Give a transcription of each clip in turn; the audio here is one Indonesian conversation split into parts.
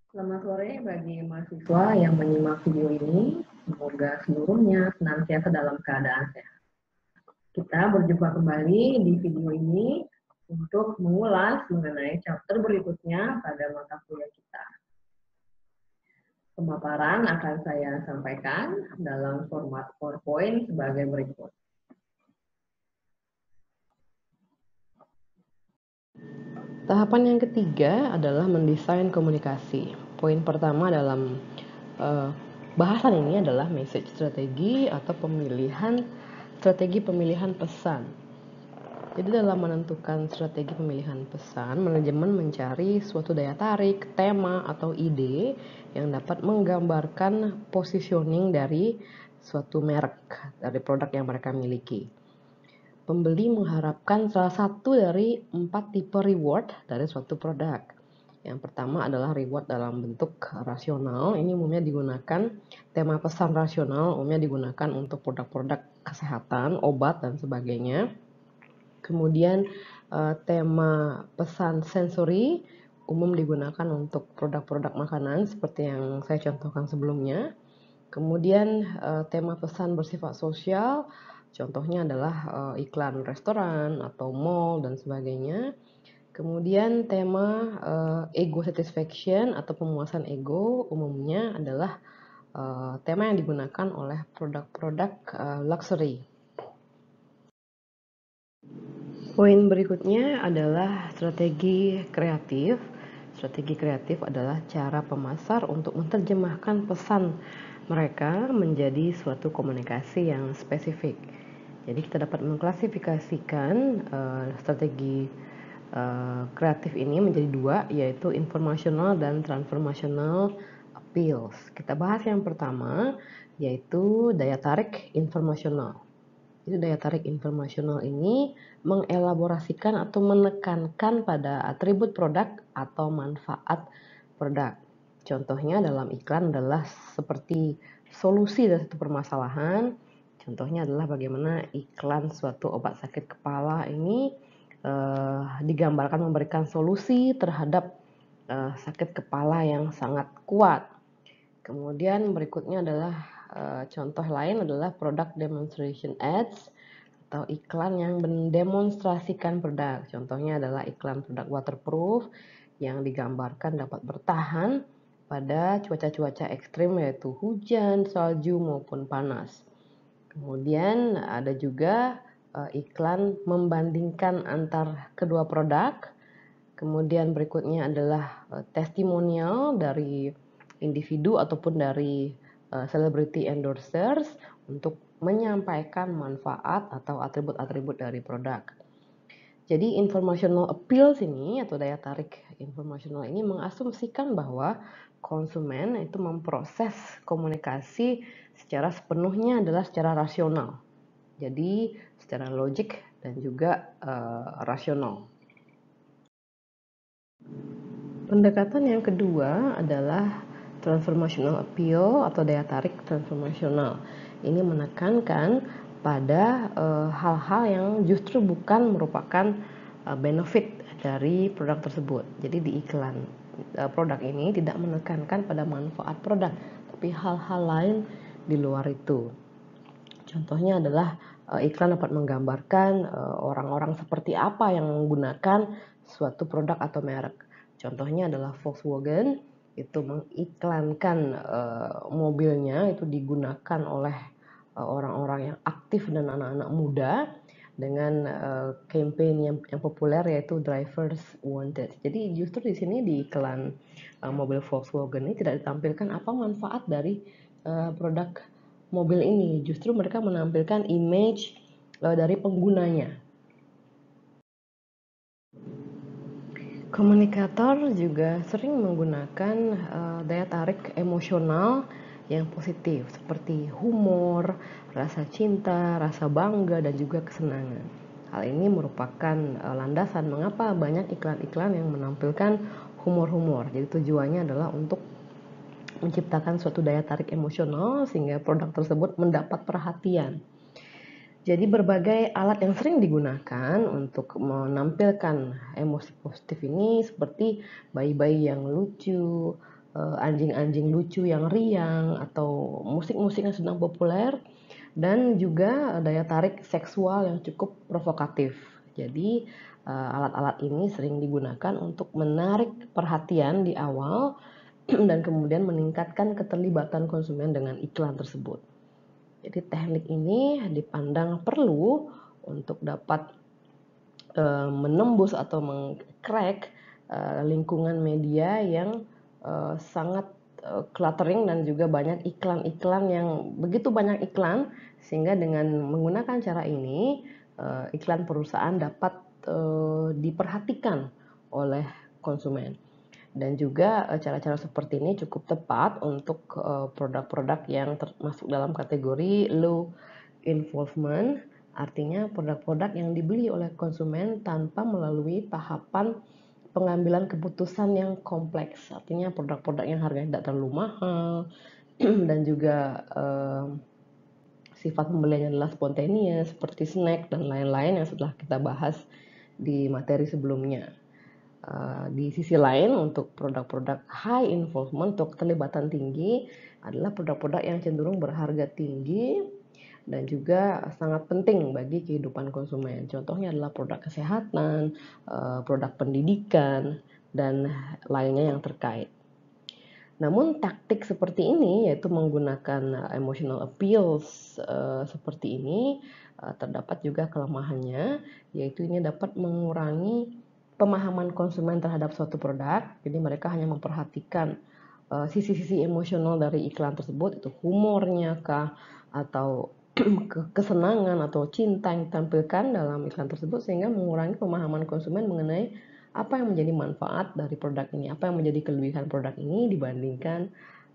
Selamat sore bagi mahasiswa yang menyimak video ini. Semoga seluruhnya senantiasa dalam keadaan sehat. Kita berjumpa kembali di video ini untuk mengulas mengenai chapter berikutnya pada mata kuliah kita. Pemaparan akan saya sampaikan dalam format PowerPoint sebagai berikut. Tahapan yang ketiga adalah mendesain komunikasi. Poin pertama dalam bahasan ini adalah message strategi atau strategi pemilihan pesan. Jadi dalam menentukan strategi pemilihan pesan, manajemen mencari suatu daya tarik, tema, atau ide yang dapat menggambarkan positioning dari suatu merek, dari produk yang mereka miliki. Pembeli mengharapkan salah satu dari 4 tipe reward dari suatu produk. Yang pertama adalah reward dalam bentuk rasional. Ini umumnya digunakan, tema pesan rasional umumnya digunakan untuk produk-produk kesehatan, obat, dan sebagainya. Kemudian tema pesan sensori umum digunakan untuk produk-produk makanan seperti yang saya contohkan sebelumnya. Kemudian tema pesan bersifat sosial, contohnya adalah iklan restoran atau mall dan sebagainya. Kemudian tema ego satisfaction atau pemuasan ego umumnya adalah tema yang digunakan oleh produk-produk luxury. Poin berikutnya adalah strategi kreatif. Strategi kreatif adalah cara pemasar untuk menerjemahkan pesan mereka menjadi suatu komunikasi yang spesifik. Jadi kita dapat mengklasifikasikan strategi kreatif ini menjadi dua, yaitu informational dan transformational appeals. Kita bahas yang pertama, yaitu daya tarik informasional. Jadi daya tarik informasional ini mengelaborasikan atau menekankan pada atribut produk atau manfaat produk. Contohnya dalam iklan adalah seperti solusi dari satu permasalahan. Contohnya adalah bagaimana iklan suatu obat sakit kepala ini digambarkan memberikan solusi terhadap sakit kepala yang sangat kuat. Kemudian berikutnya adalah contoh lain adalah product demonstration ads atau iklan yang mendemonstrasikan produk. Contohnya adalah iklan produk waterproof yang digambarkan dapat bertahan pada cuaca-cuaca ekstrim yaitu hujan, salju maupun panas. Kemudian ada juga iklan membandingkan antar kedua produk. Kemudian berikutnya adalah testimonial dari individu ataupun dari celebrity endorsers untuk menyampaikan manfaat atau atribut-atribut dari produk. Jadi informational appeals ini atau daya tarik informasional ini mengasumsikan bahwa konsumen itu memproses komunikasi secara sepenuhnya adalah secara rasional. Jadi secara logik dan juga rasional. Pendekatan yang kedua adalah transformational appeal atau daya tarik transformasional. Ini menekankan pada hal-hal yang justru bukan merupakan benefit dari produk tersebut. Jadi di iklan produk ini tidak menekankan pada manfaat produk, tapi hal-hal lain di luar itu. Contohnya adalah iklan dapat menggambarkan orang-orang seperti apa yang menggunakan suatu produk atau merek. Contohnya adalah Volkswagen itu mengiklankan mobilnya itu digunakan oleh orang-orang yang aktif dan anak-anak muda dengan campaign yang populer yaitu Drivers Wanted. Jadi justru di sini di iklan mobil Volkswagen ini tidak ditampilkan apa manfaat dari produk mobil ini. Justru mereka menampilkan image dari penggunanya. Komunikator juga sering menggunakan daya tarik emosional yang positif seperti humor, rasa cinta, rasa bangga, dan juga kesenangan. Hal ini merupakan landasan mengapa banyak iklan-iklan yang menampilkan humor-humor. Jadi tujuannya adalah untuk menciptakan suatu daya tarik emosional sehingga produk tersebut mendapat perhatian. Jadi berbagai alat yang sering digunakan untuk menampilkan emosi positif ini seperti bayi-bayi yang lucu, anjing-anjing lucu yang riang atau musik-musik yang sedang populer, dan juga daya tarik seksual yang cukup provokatif. Jadi alat-alat ini sering digunakan untuk menarik perhatian di awal dan kemudian meningkatkan keterlibatan konsumen dengan iklan tersebut. Jadi teknik ini dipandang perlu untuk dapat menembus atau mengcrack lingkungan media yang sangat cluttering dan juga banyak iklan-iklan yang begitu banyak iklan, sehingga dengan menggunakan cara ini iklan perusahaan dapat diperhatikan oleh konsumen. Dan juga cara-cara seperti ini cukup tepat untuk produk-produk yang termasuk dalam kategori low involvement, artinya produk-produk yang dibeli oleh konsumen tanpa melalui tahapan pengambilan keputusan yang kompleks, artinya produk-produk yang harganya tidak terlalu mahal dan juga sifat pembeliannya adalah spontaneous seperti snack dan lain-lain yang setelah kita bahas di materi sebelumnya. Di sisi lain, untuk produk-produk high involvement atau keterlibatan tinggi adalah produk-produk yang cenderung berharga tinggi dan juga sangat penting bagi kehidupan konsumen. Contohnya adalah produk kesehatan, produk pendidikan, dan lainnya yang terkait. Namun taktik seperti ini, yaitu menggunakan emotional appeals seperti ini, terdapat juga kelemahannya, yaitu ini dapat mengurangi pemahaman konsumen terhadap suatu produk. Jadi mereka hanya memperhatikan sisi-sisi emosional dari iklan tersebut, itu humornya kah, atau kesenangan atau cinta yang ditampilkan dalam iklan tersebut, sehingga mengurangi pemahaman konsumen mengenai apa yang menjadi manfaat dari produk ini, apa yang menjadi kelebihan produk ini dibandingkan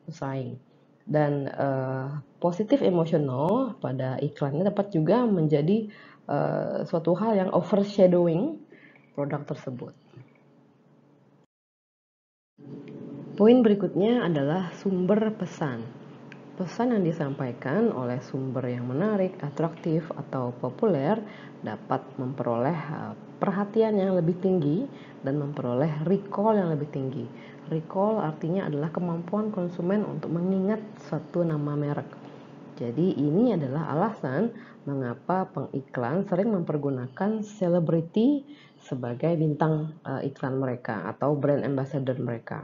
pesaing. Dan positif emosional pada iklan ini dapat juga menjadi suatu hal yang overshadowing produk tersebut. Poin berikutnya adalah sumber pesan. Pesan yang disampaikan oleh sumber yang menarik, atraktif, atau populer dapat memperoleh perhatian yang lebih tinggi dan memperoleh recall yang lebih tinggi. Recall artinya adalah kemampuan konsumen untuk mengingat suatu nama merek. Jadi ini adalah alasan mengapa pengiklan sering mempergunakan selebriti sebagai bintang iklan mereka atau brand ambassador mereka.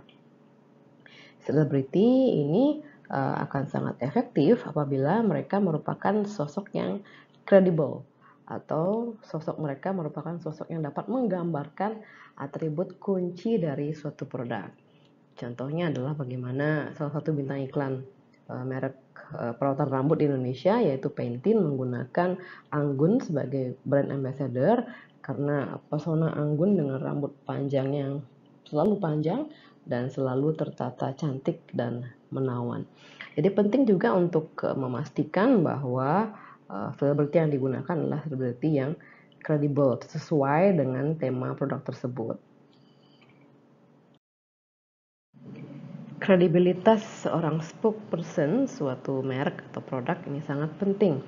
Selebriti ini akan sangat efektif apabila mereka merupakan sosok yang kredibel atau sosok mereka merupakan sosok yang dapat menggambarkan atribut kunci dari suatu produk. Contohnya adalah bagaimana salah satu bintang iklan merek perawatan rambut di Indonesia, yaitu Pantene, menggunakan Anggun sebagai brand ambassador karena pesona Anggun dengan rambut panjang yang selalu panjang dan selalu tertata cantik dan menawan. Jadi penting juga untuk memastikan bahwa selebriti yang digunakan adalah selebriti yang kredibel sesuai dengan tema produk tersebut. Kredibilitas seorang spokesperson suatu merek atau produk ini sangat penting.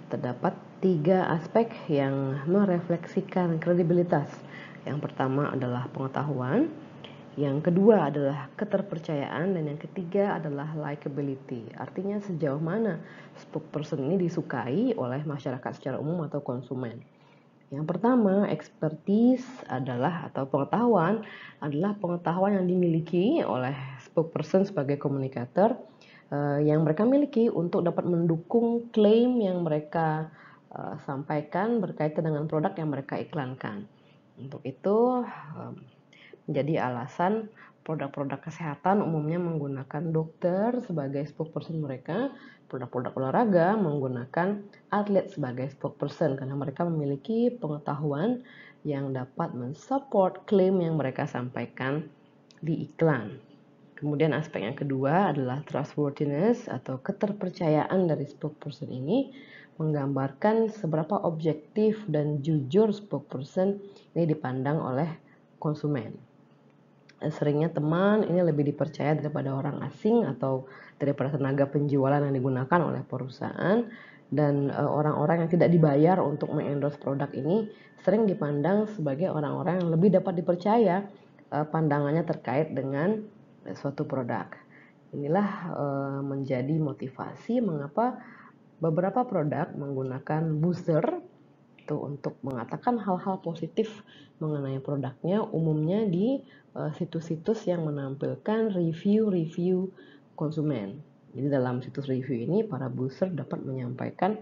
Terdapat 3 aspek yang merefleksikan kredibilitas. Yang pertama adalah pengetahuan, yang kedua adalah keterpercayaan, dan yang ketiga adalah likability. Artinya sejauh mana spokesperson ini disukai oleh masyarakat secara umum atau konsumen. Yang pertama, expertise adalah atau pengetahuan adalah pengetahuan yang dimiliki oleh spokesperson sebagai komunikator yang mereka miliki untuk dapat mendukung klaim yang mereka sampaikan berkaitan dengan produk yang mereka iklankan. Untuk itu menjadi alasan produk-produk kesehatan umumnya menggunakan dokter sebagai spokesperson mereka, produk-produk olahraga menggunakan atlet sebagai spokesperson karena mereka memiliki pengetahuan yang dapat mensupport klaim yang mereka sampaikan di iklan. Kemudian aspek yang kedua adalah trustworthiness atau keterpercayaan dari spokesperson ini, menggambarkan seberapa objektif dan jujur spokesperson ini dipandang oleh konsumen. Seringnya teman ini lebih dipercaya daripada orang asing atau daripada tenaga penjualan yang digunakan oleh perusahaan, dan orang-orang yang tidak dibayar untuk mengendorse produk ini sering dipandang sebagai orang-orang yang lebih dapat dipercaya pandangannya terkait dengan suatu produk. Inilah menjadi motivasi mengapa beberapa produk menggunakan buzzer itu untuk mengatakan hal-hal positif mengenai produknya, umumnya di situs-situs yang menampilkan review-review konsumen. Jadi dalam situs review ini para buzzer dapat menyampaikan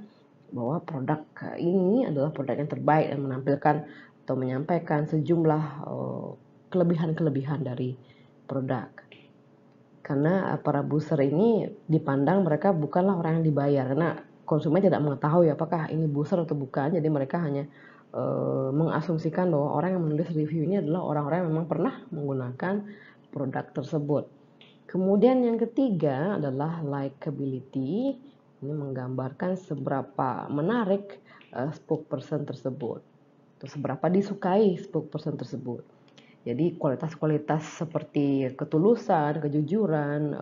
bahwa produk ini adalah produk yang terbaik dan menampilkan atau menyampaikan sejumlah kelebihan-kelebihan dari produk. Karena para buzzer ini dipandang mereka bukanlah orang yang dibayar, karena konsumen tidak mengetahui apakah ini buzzer atau bukan. Jadi mereka hanya mengasumsikan bahwa orang yang menulis review ini adalah orang-orang yang memang pernah menggunakan produk tersebut. Kemudian yang ketiga adalah likability. Ini menggambarkan seberapa menarik spokesperson tersebut atau seberapa disukai spokesperson tersebut. Jadi kualitas-kualitas seperti ketulusan, kejujuran,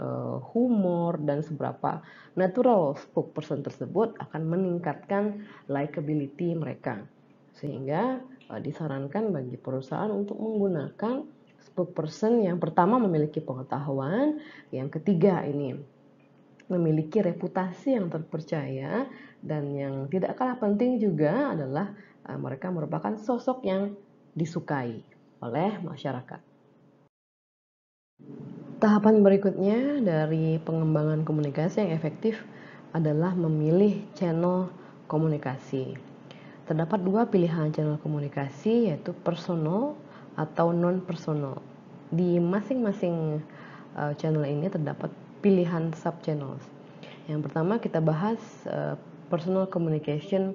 humor, dan seberapa natural spokesperson tersebut akan meningkatkan likability mereka. Sehingga disarankan bagi perusahaan untuk menggunakan spokesperson yang pertama memiliki pengetahuan, yang ketiga ini memiliki reputasi yang terpercaya, dan yang tidak kalah penting juga adalah mereka merupakan sosok yang disukai oleh masyarakat. Tahapan berikutnya dari pengembangan komunikasi yang efektif adalah memilih channel komunikasi. Terdapat dua pilihan channel komunikasi, yaitu personal atau non-personal. Di masing-masing channel ini terdapat pilihan sub-channels. Yang pertama kita bahas personal communication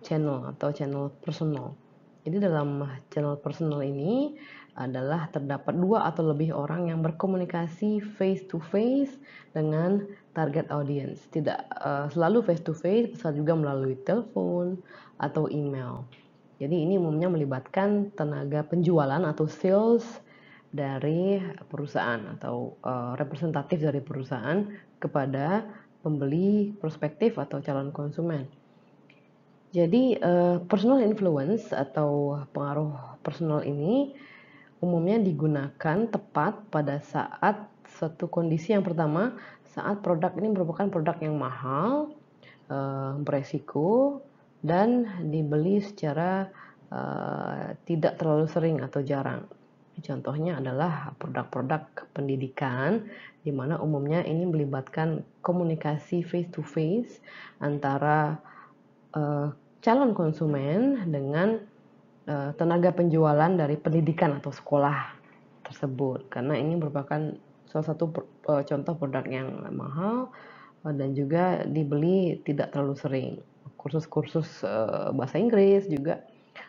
channel atau channel personal. Jadi dalam channel personal ini adalah terdapat dua atau lebih orang yang berkomunikasi face to face dengan target audience. Tidak selalu face to face, bisa juga melalui telepon atau email. Jadi ini umumnya melibatkan tenaga penjualan atau sales dari perusahaan atau representatif dari perusahaan kepada pembeli prospektif atau calon konsumen. Jadi personal influence atau pengaruh personal ini umumnya digunakan tepat pada saat suatu kondisi. Yang pertama, saat produk ini merupakan produk yang mahal, beresiko, dan dibeli secara tidak terlalu sering atau jarang. Contohnya adalah produk-produk pendidikan, di mana umumnya ini melibatkan komunikasi face to face antara calon konsumen dengan tenaga penjualan dari pendidikan atau sekolah tersebut, karena ini merupakan salah satu contoh produk yang mahal dan juga dibeli tidak terlalu sering. Kursus-kursus bahasa Inggris juga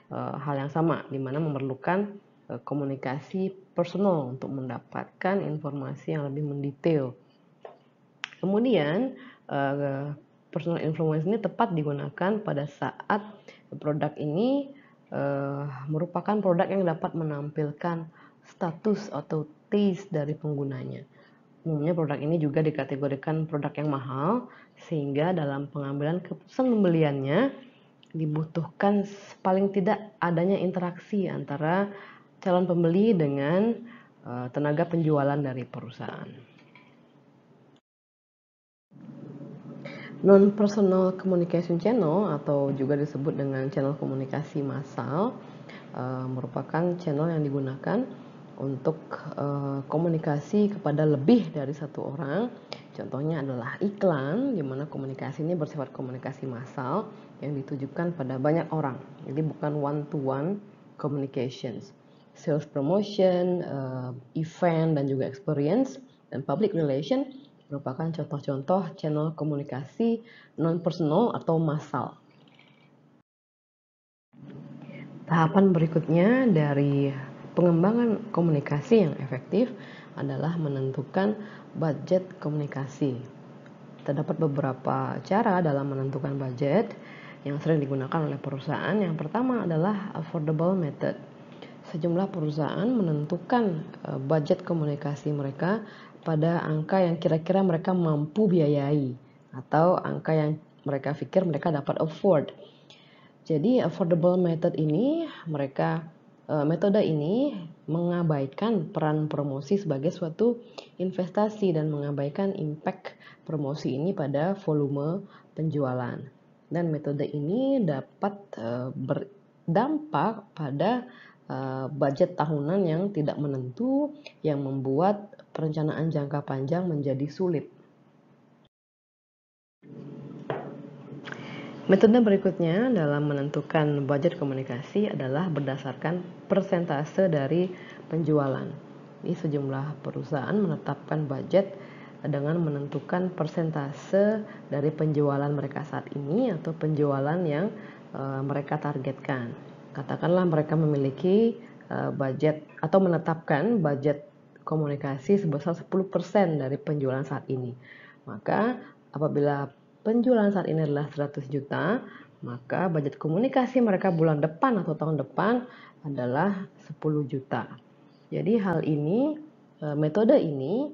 hal yang sama, di mana memerlukan komunikasi personal untuk mendapatkan informasi yang lebih mendetail. Kemudian personal influence ini tepat digunakan pada saat produk ini merupakan produk yang dapat menampilkan status atau taste dari penggunanya. Umumnya produk ini juga dikategorikan produk yang mahal, sehingga dalam pengambilan keputusan pembeliannya dibutuhkan paling tidak adanya interaksi antara calon pembeli dengan tenaga penjualan dari perusahaan. Non-personal communication channel atau juga disebut dengan channel komunikasi massal merupakan channel yang digunakan untuk komunikasi kepada lebih dari satu orang. Contohnya adalah iklan, di mana komunikasi ini bersifat komunikasi massal yang ditujukan pada banyak orang. Jadi bukan one-to-one communications. Sales promotion, event, dan juga experience, dan public relation merupakan contoh-contoh channel komunikasi non-personal atau massal. Tahapan berikutnya dari pengembangan komunikasi yang efektif adalah menentukan budget komunikasi. Terdapat beberapa cara dalam menentukan budget yang sering digunakan oleh perusahaan. Yang pertama adalah affordable method. Sejumlah perusahaan menentukan budget komunikasi mereka pada angka yang kira-kira mereka mampu biayai atau angka yang mereka pikir mereka dapat afford. Jadi affordable method ini mereka Metode ini mengabaikan peran promosi sebagai suatu investasi dan mengabaikan impact promosi ini pada volume penjualan. Dan metode ini dapat berdampak pada budget tahunan yang tidak menentu, yang membuat perencanaan jangka panjang menjadi sulit. Metode berikutnya dalam menentukan budget komunikasi adalah berdasarkan persentase dari penjualan. Di sejumlah perusahaan menetapkan budget dengan menentukan persentase dari penjualan mereka saat ini atau penjualan yang mereka targetkan. Katakanlah mereka memiliki budget atau menetapkan budget komunikasi sebesar 10% dari penjualan saat ini. Maka apabila penjualan saat ini adalah 100 juta, maka budget komunikasi mereka bulan depan atau tahun depan adalah 10 juta. Jadi hal ini, metode ini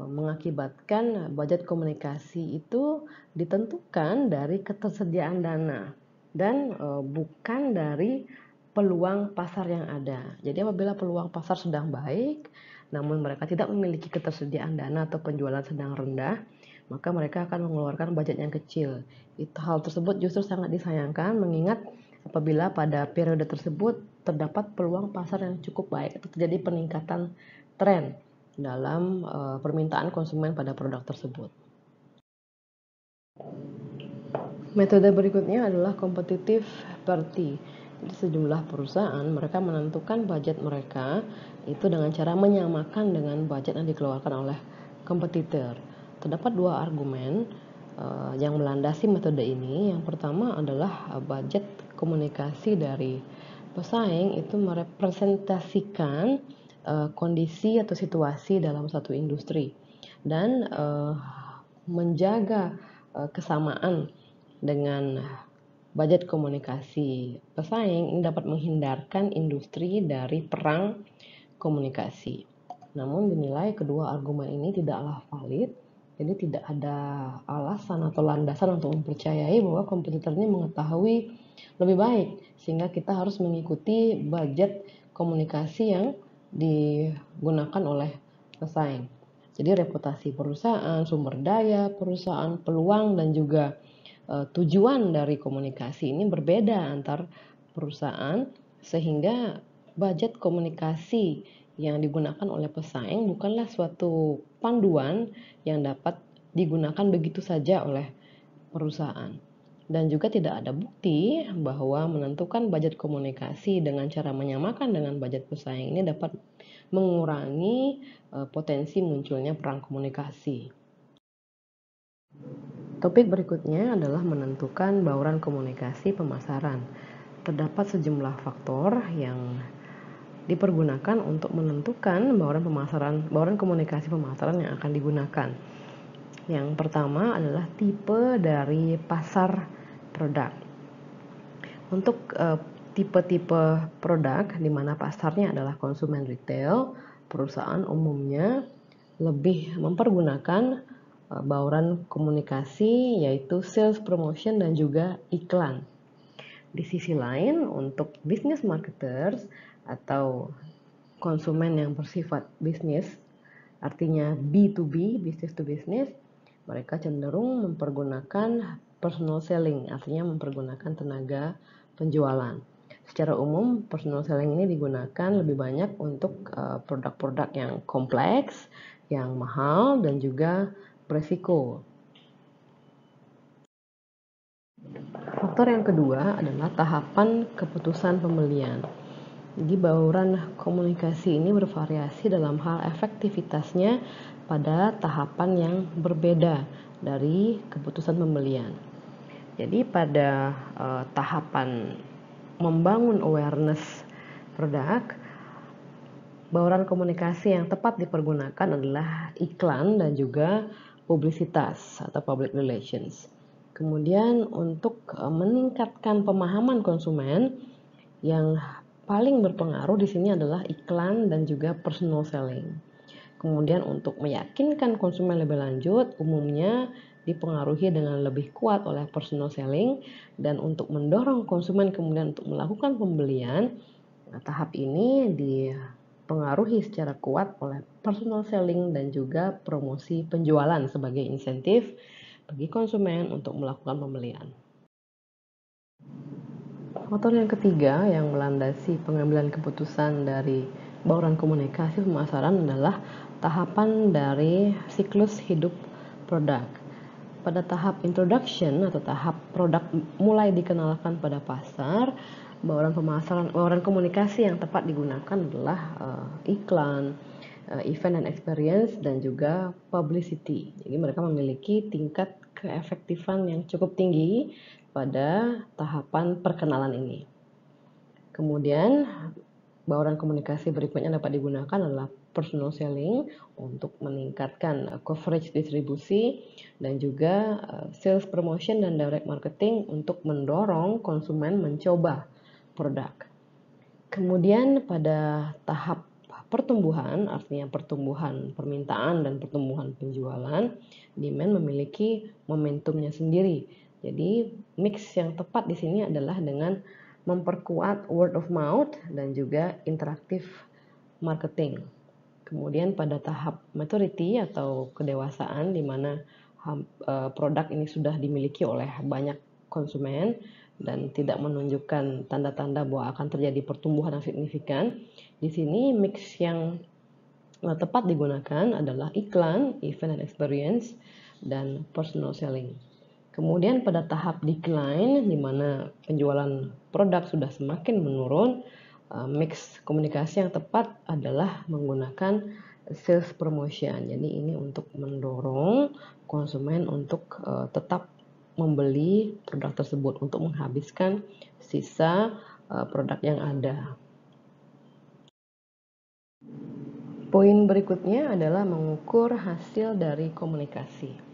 mengakibatkan budget komunikasi itu ditentukan dari ketersediaan dana dan bukan dari peluang pasar yang ada. Jadi apabila peluang pasar sedang baik, namun mereka tidak memiliki ketersediaan dana atau penjualan sedang rendah, maka mereka akan mengeluarkan budget yang kecil. Hal tersebut justru sangat disayangkan mengingat apabila pada periode tersebut terdapat peluang pasar yang cukup baik atau terjadi peningkatan tren dalam permintaan konsumen pada produk tersebut. Metode berikutnya adalah competitive parity. Jadi sejumlah perusahaan mereka menentukan budget mereka itu dengan cara menyamakan dengan budget yang dikeluarkan oleh kompetitor. Terdapat dua argumen yang melandasi metode ini. Yang pertama adalah budget komunikasi dari pesaing itu merepresentasikan kondisi atau situasi dalam satu industri dan menjaga kesamaan dengan budget komunikasi pesaing ini dapat menghindarkan industri dari perang komunikasi. Namun dinilai kedua argumen ini tidaklah valid, jadi tidak ada alasan atau landasan untuk mempercayai bahwa kompetitor ini mengetahui lebih baik sehingga kita harus mengikuti budget komunikasi yang digunakan oleh pesaing. Jadi reputasi perusahaan, sumber daya perusahaan, peluang dan juga tujuan dari komunikasi ini berbeda antar perusahaan sehingga budget komunikasi yang digunakan oleh pesaing bukanlah suatu panduan yang dapat digunakan begitu saja oleh perusahaan. Dan juga tidak ada bukti bahwa menentukan budget komunikasi dengan cara menyamakan dengan budget pesaing ini dapat mengurangi potensi munculnya perang komunikasi. Topik berikutnya adalah menentukan bauran komunikasi pemasaran. Terdapat sejumlah faktor yang dipergunakan untuk menentukan bauran komunikasi pemasaran yang akan digunakan. Yang pertama adalah tipe dari pasar produk. Untuk tipe-tipe produk di mana pasarnya adalah konsumen retail, perusahaan umumnya lebih mempergunakan bauran komunikasi yaitu sales promotion dan juga iklan. Di sisi lain untuk business marketers atau konsumen yang bersifat bisnis, artinya B2B, business to business, mereka cenderung mempergunakan personal selling, artinya mempergunakan tenaga penjualan. Secara umum, personal selling ini digunakan lebih banyak untuk produk-produk yang kompleks, yang mahal, dan juga beresiko. Faktor yang kedua adalah tahapan keputusan pembelian. Jadi bauran komunikasi ini bervariasi dalam hal efektivitasnya pada tahapan yang berbeda dari keputusan pembelian. Jadi pada tahapan membangun awareness produk, bauran komunikasi yang tepat dipergunakan adalah iklan dan juga publisitas atau public relations. Kemudian untuk meningkatkan pemahaman konsumen, yang paling berpengaruh di sini adalah iklan dan juga personal selling. Kemudian untuk meyakinkan konsumen lebih lanjut, umumnya dipengaruhi dengan lebih kuat oleh personal selling, dan untuk mendorong konsumen kemudian untuk melakukan pembelian, Nah, tahap ini dipengaruhi secara kuat oleh personal selling dan juga promosi penjualan sebagai insentif bagi konsumen untuk melakukan pembelian. Faktor yang ketiga yang melandasi pengambilan keputusan dari bauran komunikasi pemasaran adalah tahapan dari siklus hidup produk. Pada tahap introduction atau tahap produk mulai dikenalkan pada pasar, bauran komunikasi yang tepat digunakan adalah iklan, event and experience, dan juga publicity. Jadi mereka memiliki tingkat keefektifan yang cukup tinggi pada tahapan perkenalan ini. Kemudian bauran komunikasi berikutnya dapat digunakan adalah personal selling untuk meningkatkan coverage distribusi dan juga sales promotion dan direct marketing untuk mendorong konsumen mencoba produk. Kemudian pada tahap pertumbuhan, artinya pertumbuhan permintaan dan pertumbuhan penjualan, demand memiliki momentumnya sendiri. Jadi mix yang tepat di sini adalah dengan memperkuat word of mouth dan juga interaktif marketing. Kemudian pada tahap maturity atau kedewasaan di mana produk ini sudah dimiliki oleh banyak konsumen dan tidak menunjukkan tanda-tanda bahwa akan terjadi pertumbuhan yang signifikan. Di sini mix yang tepat digunakan adalah iklan, event and experience, dan personal selling. Kemudian pada tahap decline di mana penjualan produk sudah semakin menurun, mix komunikasi yang tepat adalah menggunakan sales promotion. Jadi ini untuk mendorong konsumen untuk tetap membeli produk tersebut untuk menghabiskan sisa produk yang ada. Poin berikutnya adalah mengukur hasil dari komunikasi.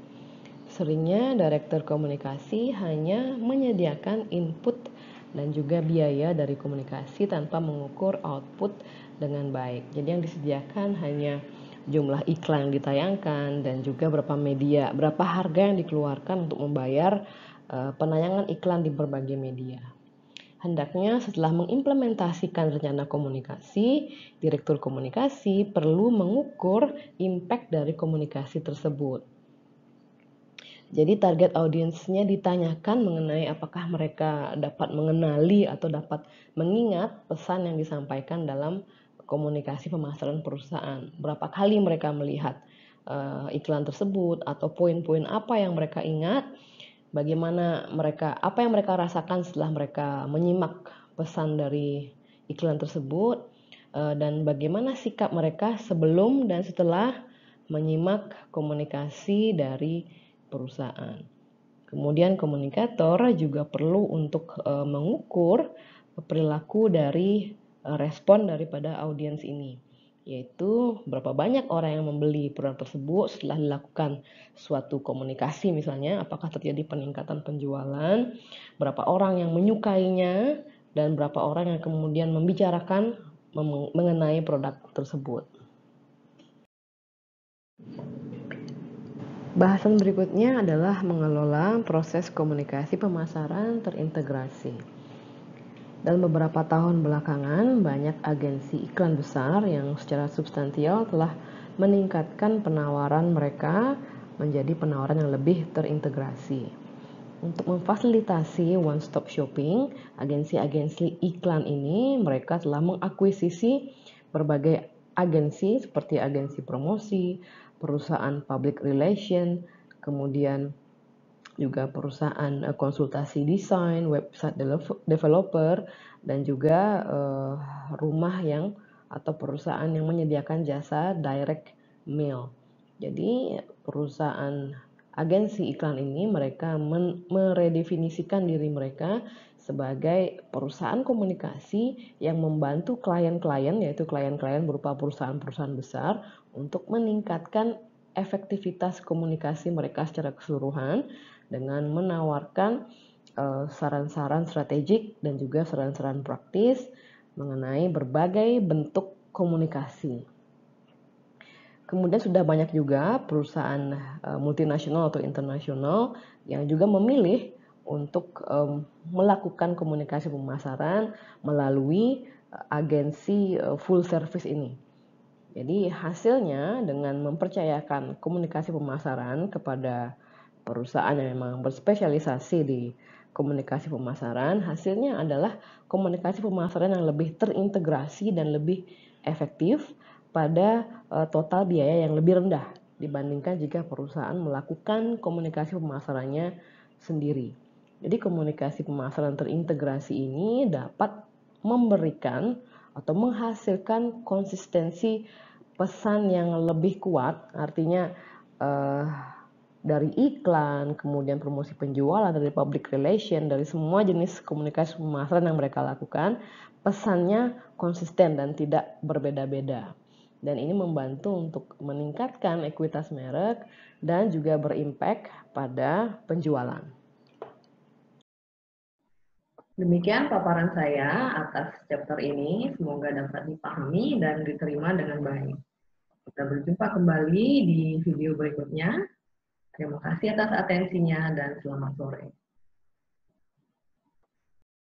Seringnya direktur komunikasi hanya menyediakan input dan juga biaya dari komunikasi tanpa mengukur output dengan baik. Jadi yang disediakan hanya jumlah iklan yang ditayangkan dan juga berapa harga yang dikeluarkan untuk membayar penayangan iklan di berbagai media. Hendaknya setelah mengimplementasikan rencana komunikasi, direktur komunikasi perlu mengukur impact dari komunikasi tersebut. Jadi target audiensnya ditanyakan mengenai apakah mereka dapat mengenali atau dapat mengingat pesan yang disampaikan dalam komunikasi pemasaran perusahaan. Berapa kali mereka melihat iklan tersebut atau poin-poin apa yang mereka ingat, apa yang mereka rasakan setelah mereka menyimak pesan dari iklan tersebut, dan bagaimana sikap mereka sebelum dan setelah menyimak komunikasi dari perusahaan. Kemudian komunikator juga perlu untuk mengukur perilaku dari respon daripada audiens ini, yaitu berapa banyak orang yang membeli produk tersebut setelah dilakukan suatu komunikasi, misalnya apakah terjadi peningkatan penjualan, berapa orang yang menyukainya, dan berapa orang yang kemudian membicarakan mengenai produk tersebut. Bahasan berikutnya adalah mengelola proses komunikasi pemasaran terintegrasi. Dalam beberapa tahun belakangan, banyak agensi iklan besar yang secara substansial telah meningkatkan penawaran mereka menjadi penawaran yang lebih terintegrasi. Untuk memfasilitasi one-stop shopping, agensi-agensi iklan ini mereka telah mengakuisisi berbagai agensi seperti agensi promosi, perusahaan public relation, kemudian juga perusahaan konsultasi desain, website developer, dan juga rumah atau perusahaan yang menyediakan jasa direct mail. Jadi perusahaan agensi iklan ini mereka meredefinisikan diri mereka sebagai perusahaan komunikasi yang membantu klien-klien, yaitu klien-klien berupa perusahaan-perusahaan besar, untuk meningkatkan efektivitas komunikasi mereka secara keseluruhan dengan menawarkan saran-saran strategik dan juga saran-saran praktis mengenai berbagai bentuk komunikasi. Kemudian sudah banyak juga perusahaan multinasional atau internasional yang juga memilih untuk melakukan komunikasi pemasaran melalui agensi full service ini. Jadi hasilnya dengan mempercayakan komunikasi pemasaran kepada perusahaan yang memang berspesialisasi di komunikasi pemasaran, hasilnya adalah komunikasi pemasaran yang lebih terintegrasi dan lebih efektif pada total biaya yang lebih rendah dibandingkan jika perusahaan melakukan komunikasi pemasarannya sendiri. Jadi komunikasi pemasaran terintegrasi ini dapat memberikan atau menghasilkan konsistensi pesan yang lebih kuat, artinya dari iklan, kemudian promosi penjualan, dari public relation, dari semua jenis komunikasi pemasaran yang mereka lakukan, pesannya konsisten dan tidak berbeda-beda. Dan ini membantu untuk meningkatkan ekuitas merek dan juga berimpact pada penjualan. Demikian paparan saya atas chapter ini, semoga dapat dipahami dan diterima dengan baik. Kita berjumpa kembali di video berikutnya. Terima kasih atas atensinya dan selamat sore.